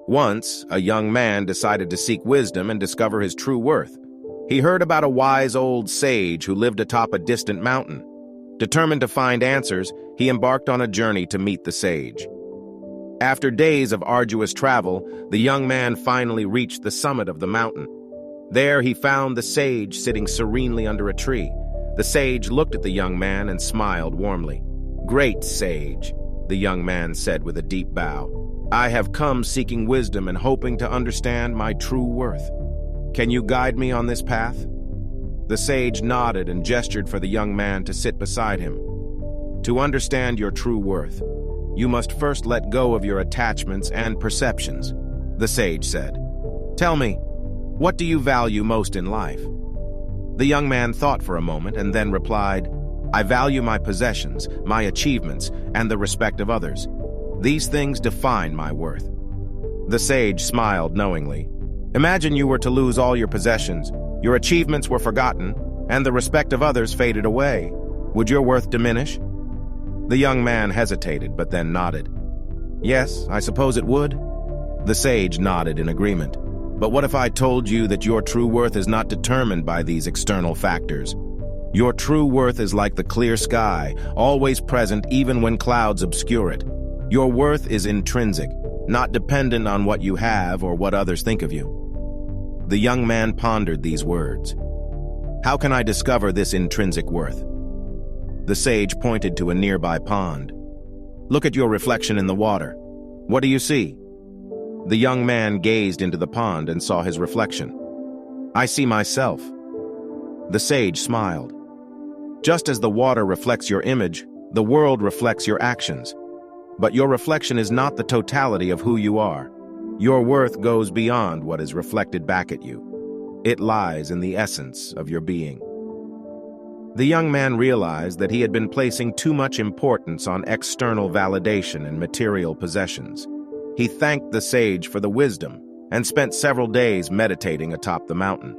Once, a young man decided to seek wisdom and discover his true worth. He heard about a wise old sage who lived atop a distant mountain. Determined to find answers, he embarked on a journey to meet the sage. After days of arduous travel, the young man finally reached the summit of the mountain. There he found the sage sitting serenely under a tree. The sage looked at the young man and smiled warmly. "Great sage," the young man said with a deep bow. "I have come seeking wisdom and hoping to understand my true worth. Can you guide me on this path?" The sage nodded and gestured for the young man to sit beside him. "To understand your true worth, you must first let go of your attachments and perceptions," the sage said. "Tell me, what do you value most in life?" The young man thought for a moment and then replied, "I value my possessions, my achievements, and the respect of others. These things define my worth." The sage smiled knowingly. "Imagine you were to lose all your possessions, your achievements were forgotten, and the respect of others faded away. Would your worth diminish?" The young man hesitated, but then nodded. "Yes, I suppose it would." The sage nodded in agreement. "But what if I told you that your true worth is not determined by these external factors? Your true worth is like the clear sky, always present even when clouds obscure it. Your worth is intrinsic, not dependent on what you have or what others think of you." The young man pondered these words. "How can I discover this intrinsic worth?" The sage pointed to a nearby pond. "Look at your reflection in the water. What do you see?" The young man gazed into the pond and saw his reflection. "I see myself." The sage smiled. "Just as the water reflects your image, the world reflects your actions. But your reflection is not the totality of who you are. Your worth goes beyond what is reflected back at you. It lies in the essence of your being." The young man realized that he had been placing too much importance on external validation and material possessions. He thanked the sage for the wisdom and spent several days meditating atop the mountain.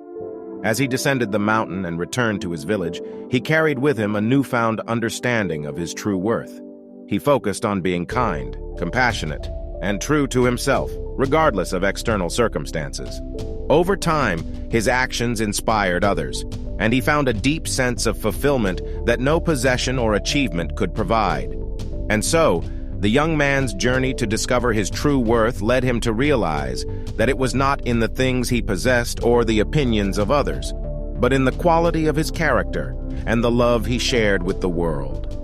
As he descended the mountain and returned to his village, he carried with him a newfound understanding of his true worth. He focused on being kind, compassionate, and true to himself, regardless of external circumstances. Over time, his actions inspired others, and he found a deep sense of fulfillment that no possession or achievement could provide. And so, the young man's journey to discover his true worth led him to realize that it was not in the things he possessed or the opinions of others, but in the quality of his character and the love he shared with the world.